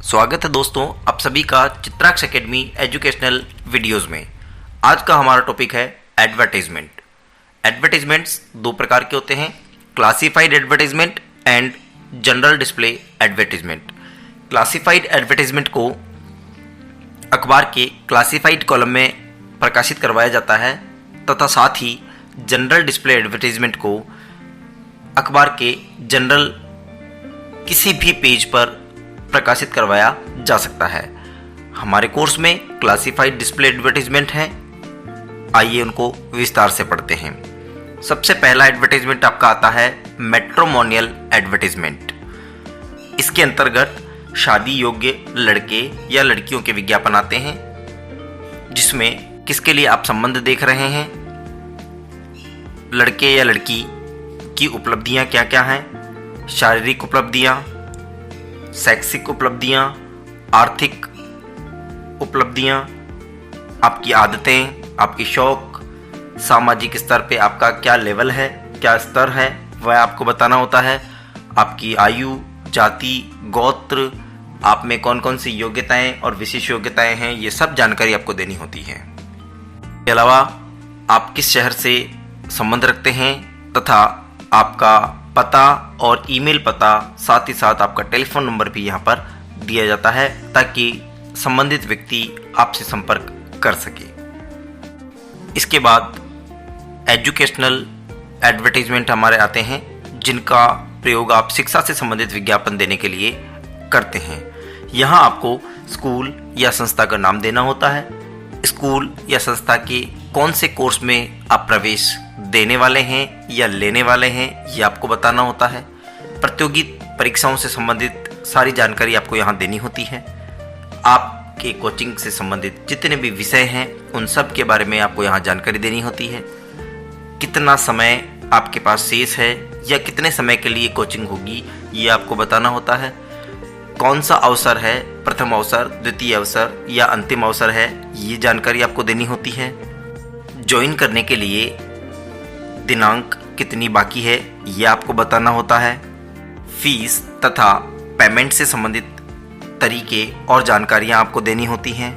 स्वागत है दोस्तों आप सभी का चित्राक्ष एकेडमी एजुकेशनल वीडियोस में। आज का हमारा टॉपिक है एडवर्टाइजमेंट। एडवर्टाइजमेंट्स दो प्रकार के होते हैं, classified advertisement and general display advertisement. Classified advertisement को अखबार के क्लासिफाइड कॉलम में प्रकाशित करवाया जाता है तथा साथ ही जनरल डिस्प्ले एडवर्टाइजमेंट को अखबार के जनरल किसी भी पेज पर प्रकाशित करवाया जा सकता है। हमारे कोर्स में क्लासिफाइड डिस्प्ले एडवर्टाइजमेंट है, आइए उनको विस्तार से पढ़ते हैं। सबसे पहला एडवर्टाइजमेंट आपका आता है मैट्रिमोनियल एडवर्टाइजमेंट। इसके अंतर्गत शादी योग्य लड़के या लड़कियों के विज्ञापन आते हैं, जिसमें किसके लिए आप संबंध देख रहे हैं, लड़के या लड़की की उपलब्धियां क्या क्या हैं, शारीरिक उपलब्धियां, शैक्षिक उपलब्धियां, आर्थिक उपलब्धियां, आपकी आदतें, आपकी शौक, सामाजिक स्तर पे आपका क्या लेवल है, क्या स्तर है, वह आपको बताना होता है। आपकी आयु, जाति, गोत्र, आप में कौन कौन सी योग्यताएं और विशेष योग्यताएं हैं, ये सब जानकारी आपको देनी होती है। इसके अलावा आप किस शहर से संबंध रखते हैं तथा आपका पता और ईमेल पता, साथ ही साथ आपका टेलीफोन नंबर भी यहाँ पर दिया जाता है ताकि संबंधित व्यक्ति आपसे संपर्क कर सके। इसके बाद एजुकेशनल एडवर्टाइजमेंट हमारे आते हैं, जिनका प्रयोग आप शिक्षा से संबंधित विज्ञापन देने के लिए करते हैं। यहाँ आपको स्कूल या संस्था का नाम देना होता है, स्कूल या संस्था के कौन से कोर्स में आप प्रवेश देने वाले हैं या लेने वाले हैं, ये आपको बताना होता है। प्रतियोगी परीक्षाओं से संबंधित सारी जानकारी आपको यहाँ देनी होती है। आपके कोचिंग से संबंधित जितने भी विषय हैं उन सब के बारे में आपको यहाँ जानकारी देनी होती है। कितना समय आपके पास शेष है या कितने समय के लिए कोचिंग होगी, ये आपको बताना होता है। कौन सा अवसर है, प्रथम अवसर, द्वितीय अवसर या अंतिम अवसर है, ये जानकारी आपको देनी होती है। ज्वाइन करने के लिए दिनांक कितनी बाकी है, ये आपको बताना होता है। फीस तथा पेमेंट से संबंधित तरीके और जानकारियां आपको देनी होती हैं।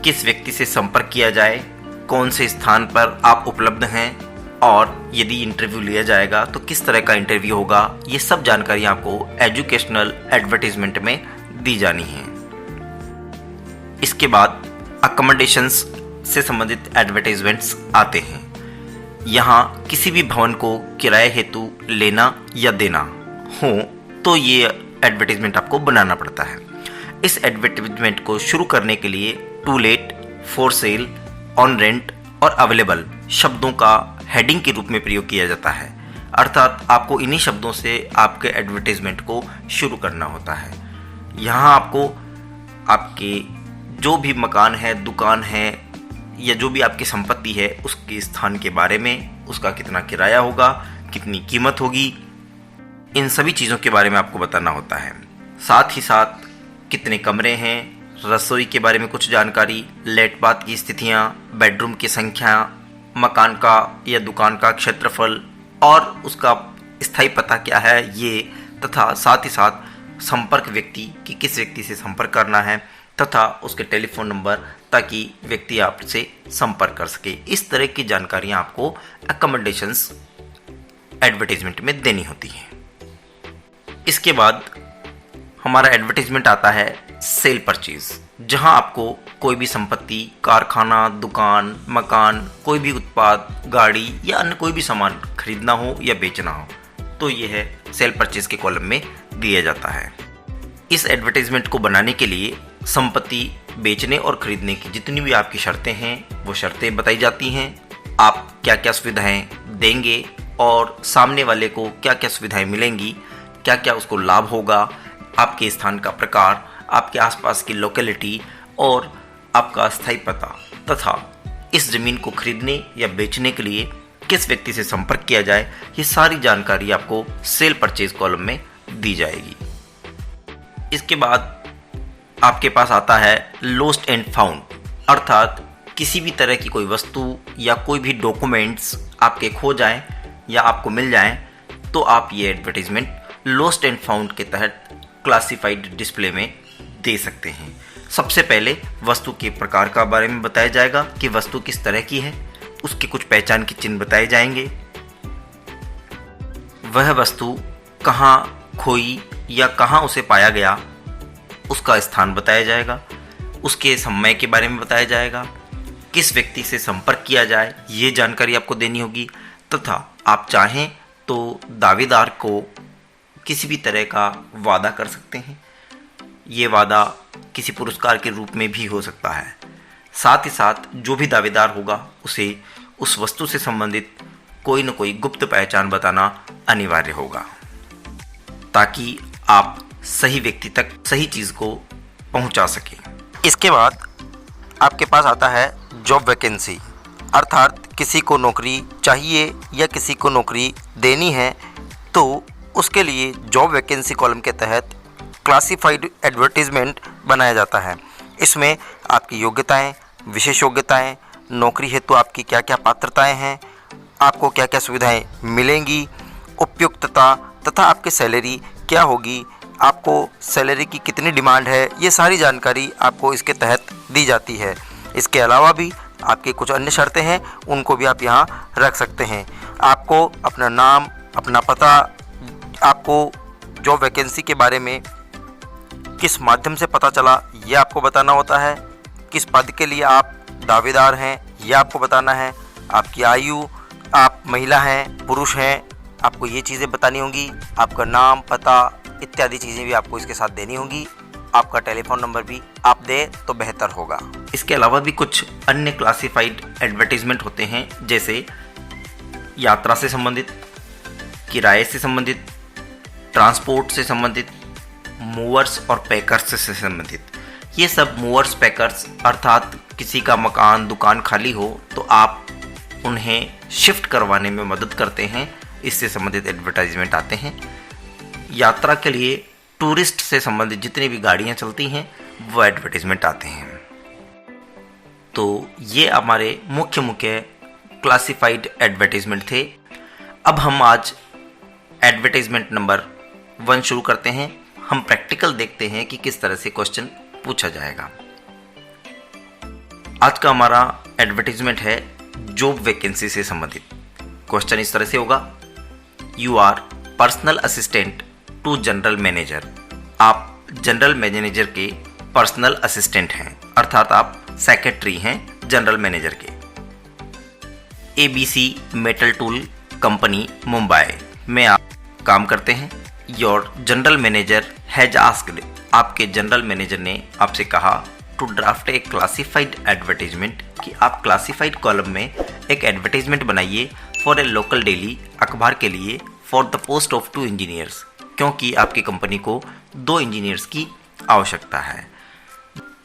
किस व्यक्ति से संपर्क किया जाए, कौन से स्थान पर आप उपलब्ध हैं और यदि इंटरव्यू लिया जाएगा तो किस तरह का इंटरव्यू होगा, ये सब जानकारियां आपको एजुकेशनल एडवर्टाइजमेंट में दी जानी है। इसके बाद अकोमोडेशंस से संबंधित एडवर्टाइजमेंट्स आते हैं। यहाँ किसी भी भवन को किराए हेतु लेना या देना हो तो ये एडवर्टाइजमेंट आपको बनाना पड़ता है। इस एडवर्टाइजमेंट को शुरू करने के लिए to let, for sale, on rent और अवेलेबल शब्दों का हेडिंग के रूप में प्रयोग किया जाता है। अर्थात आपको इन्हीं शब्दों से आपके एडवर्टाइजमेंट को शुरू करना होता है। यहाँ आपको आपके जो भी मकान है, दुकान है या जो भी आपकी संपत्ति है उसके स्थान के बारे में, उसका कितना किराया होगा, कितनी कीमत होगी, इन सभी चीज़ों के बारे में आपको बताना होता है। साथ ही साथ कितने कमरे हैं, रसोई के बारे में कुछ जानकारी, लेट बाथ की स्थितियाँ, बेडरूम की संख्या, मकान का या दुकान का क्षेत्रफल और उसका स्थायी पता क्या है ये, तथा साथ ही साथ संपर्क व्यक्ति कि किस व्यक्ति से संपर्क करना है तथा उसके टेलीफोन नंबर, ताकि व्यक्ति आपसे संपर्क कर सके। इस तरह की जानकारियां आपको अकोमोडेशंस एडवर्टाइजमेंट में देनी होती हैं। इसके बाद हमारा एडवर्टाइजमेंट आता है सेल परचेज, जहां आपको कोई भी संपत्ति, कारखाना, दुकान, मकान, कोई भी उत्पाद, गाड़ी या अन्य कोई भी सामान खरीदना हो या बेचना हो तो यह है सेल परचेज के कॉलम में दिया जाता है। इस एडवर्टाइजमेंट को बनाने के लिए संपत्ति बेचने और खरीदने की जितनी भी आपकी शर्तें हैं वो शर्तें बताई जाती हैं। आप क्या क्या सुविधाएं देंगे और सामने वाले को क्या क्या सुविधाएं मिलेंगी, क्या क्या उसको लाभ होगा, आपके स्थान का प्रकार, आपके आसपास की लोकेलिटी और आपका स्थायी पता तथा इस जमीन को खरीदने या बेचने के लिए किस व्यक्ति से संपर्क किया जाए, ये सारी जानकारी आपको सेल परचेज कॉलम में दी जाएगी। इसके बाद आपके पास आता है लॉस्ट एंड फाउंड, अर्थात किसी भी तरह की कोई वस्तु या कोई भी डॉक्यूमेंट्स आपके खो जाएं या आपको मिल जाएं तो आप ये एडवर्टाइजमेंट लॉस्ट एंड फाउंड के तहत क्लासिफाइड डिस्प्ले में दे सकते हैं। सबसे पहले वस्तु के प्रकार का बारे में बताया जाएगा कि वस्तु किस तरह की है, उसके कुछ पहचान के चिन्ह बताए जाएंगे, वह वस्तु कहाँ खोई या कहाँ उसे पाया गया उसका स्थान बताया जाएगा, उसके समय के बारे में बताया जाएगा, किस व्यक्ति से संपर्क किया जाए ये जानकारी आपको देनी होगी, तथा आप चाहें तो दावेदार को किसी भी तरह का वादा कर सकते हैं। ये वादा किसी पुरस्कार के रूप में भी हो सकता है। साथ ही साथ जो भी दावेदार होगा उसे उस वस्तु से संबंधित कोई न कोई गुप्त पहचान बताना अनिवार्य होगा, ताकि आप सही व्यक्ति तक सही चीज़ को पहुंचा सकें। इसके बाद आपके पास आता है जॉब वैकेंसी, अर्थात किसी को नौकरी चाहिए या किसी को नौकरी देनी है तो उसके लिए जॉब वैकेंसी कॉलम के तहत क्लासिफाइड एडवर्टीजमेंट बनाया जाता है। इसमें आपकी योग्यताएं, विशेष योग्यताएं, नौकरी हेतु आपकी क्या क्या पात्रताएं हैं, आपको क्या क्या सुविधाएं मिलेंगी, उपयुक्तता तथा आपकी सैलरी क्या होगी, आपको सैलरी की कितनी डिमांड है, ये सारी जानकारी आपको इसके तहत दी जाती है। इसके अलावा भी आपकी कुछ अन्य शर्तें हैं, उनको भी आप यहाँ रख सकते हैं। आपको अपना नाम, अपना पता, आपको जॉब वैकेंसी के बारे में किस माध्यम से पता चला ये आपको बताना होता है, किस पद के लिए आप दावेदार हैं ये आपको बताना है, आपकी आयु, आप महिला हैं पुरुष हैं, आपको ये चीज़ें बतानी होंगी, आपका नाम, पता इत्यादि चीज़ें भी आपको इसके साथ देनी होंगी। आपका टेलीफोन नंबर भी आप दें तो बेहतर होगा। इसके अलावा भी कुछ अन्य क्लासिफाइड एडवर्टीजमेंट होते हैं, जैसे यात्रा से संबंधित, किराए से संबंधित, ट्रांसपोर्ट से संबंधित, मूवर्स और पैकर्स से संबंधित। ये सब मूवर्स पैकर्स अर्थात किसी का मकान दुकान खाली हो तो आप उन्हें शिफ्ट करवाने में मदद करते हैं, इससे संबंधित एडवर्टाइजमेंट आते हैं। यात्रा के लिए टूरिस्ट से संबंधित जितनी भी गाड़ियाँ चलती हैं वो एडवर्टाइजमेंट आते हैं। तो ये हमारे मुख्य क्लासिफाइड एडवर्टाइजमेंट थे। अब हम आज एडवर्टाइजमेंट नंबर 1 शुरू करते हैं। हम प्रैक्टिकल देखते हैं कि किस तरह से क्वेश्चन पूछा जाएगा। आज का हमारा एडवर्टाइजमेंट है जॉब वैकेंसी से संबंधित। क्वेश्चन इस तरह से होगा, you are personal assistant to general manager. आप जनरल मैनेजर के पर्सनल असिस्टेंट हैं, अर्थात आप सेक्रेटरी हैं जनरल मैनेजर के। ABC metal tool company Mumbai में आप काम करते हैं। Your general manager has asked, आपके जनरल मैनेजर ने आपसे कहा to draft a classified advertisement, कि आप क्लासिफाइड कॉलम में एक एडवर्टाइजमेंट बनाइए फॉर ए लोकल डेली, अखबार के लिए, for the post of 2 engineers, क्योंकि आपकी कंपनी को 2 इंजीनियर्स की आवश्यकता है।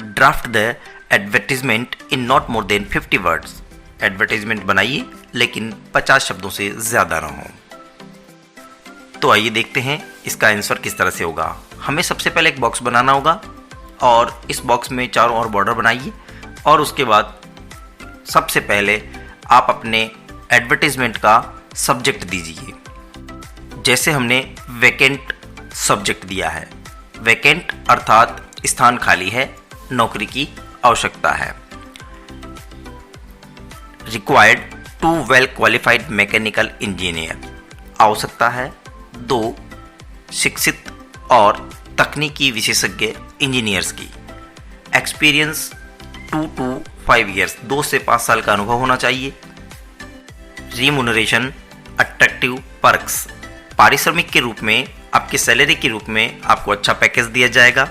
Draft the advertisement in not more than 50 words, advertisement बनाइए लेकिन 50 शब्दों से ज़्यादा ना हो। तो आइए देखते हैं इसका आंसर किस तरह से होगा। हमें सबसे पहले एक बॉक्स बनाना होगा और इस बॉक्स में चारों ओर बॉर्डर बनाइए, और उसके बाद सबसे पहले आप अपने एडवर्टाइजमेंट का सब्जेक्ट दीजिए। जैसे हमने वैकेंट सब्जेक्ट दिया है, वैकेंट अर्थात स्थान खाली है, नौकरी की आवश्यकता है। Required 2 well qualified mechanical engineer, आवश्यकता है 2 शिक्षित और तकनीकी विशेषज्ञ इंजीनियर्स की। एक्सपीरियंस 2 to 5 ईयर्स, 2 से 5 साल का अनुभव होना चाहिए। रिम्यूनरेशन अट्रैक्टिव पर्क्स, पारिश्रमिक के रूप में, आपकी सैलरी के रूप में आपको अच्छा पैकेज दिया जाएगा।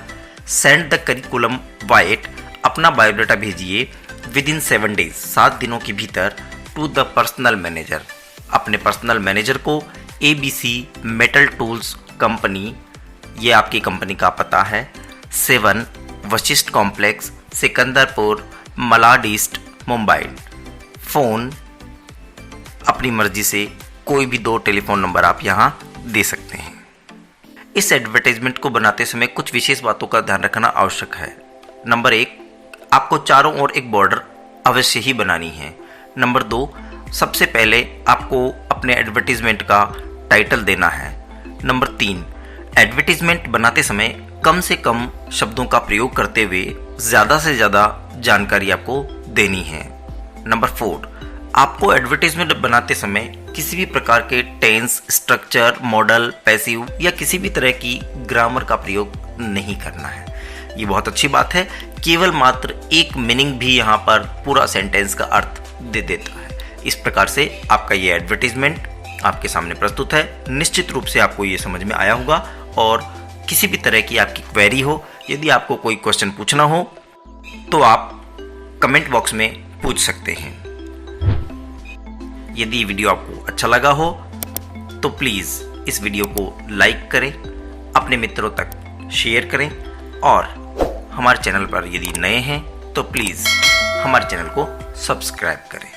सेंड द करिकुलम वाइट, अपना बायोडाटा भेजिए विद इन 7 डेज, 7 दिनों के भीतर, टू द पर्सनल मैनेजर, अपने पर्सनल मैनेजर को। ABC मेटल टूल्स कंपनी, ये आपकी कंपनी का पता है, 7 Vashishtha complex, Sikandarpur, Malad east, Mumbai. Phone अपनी मर्जी से कोई भी 2 टेलीफोन नंबर आप यहाँ दे सकते हैं। इस एडवर्टाइजमेंट को बनाते समय कुछ विशेष बातों का ध्यान रखना आवश्यक है। नंबर 1, आपको चारों ओर एक बॉर्डर अवश्य ही बनानी है। नंबर 2, सबसे पहले आपको अपने एडवर्टाइजमेंट का टाइटल देना है। नंबर 3, एडवर्टाइजमेंट बनाते समय कम से कम शब्दों का प्रयोग करते हुए ज़्यादा से ज़्यादा जानकारी आपको देनी है। नंबर 4, आपको एडवर्टाइजमेंट बनाते समय किसी भी प्रकार के टेंस, स्ट्रक्चर, मॉडल, पैसिव या किसी भी तरह की ग्रामर का प्रयोग नहीं करना है। ये बहुत अच्छी बात है। केवल मात्र एक मीनिंग भी यहाँ पर पूरा सेंटेंस का अर्थ दे देता है। इस प्रकार से आपका ये एडवर्टाइजमेंट आपके सामने प्रस्तुत है। निश्चित रूप से आपको ये समझ में आया होगा और किसी भी तरह की आपकी क्वेरी हो, यदि आपको कोई क्वेश्चन पूछना हो तो आप कमेंट बॉक्स में पूछ सकते हैं। यदि वीडियो आपको अच्छा लगा हो तो प्लीज़ इस वीडियो को लाइक करें, अपने मित्रों तक शेयर करें और हमारे चैनल पर यदि नए हैं तो प्लीज़ हमारे चैनल को सब्सक्राइब करें।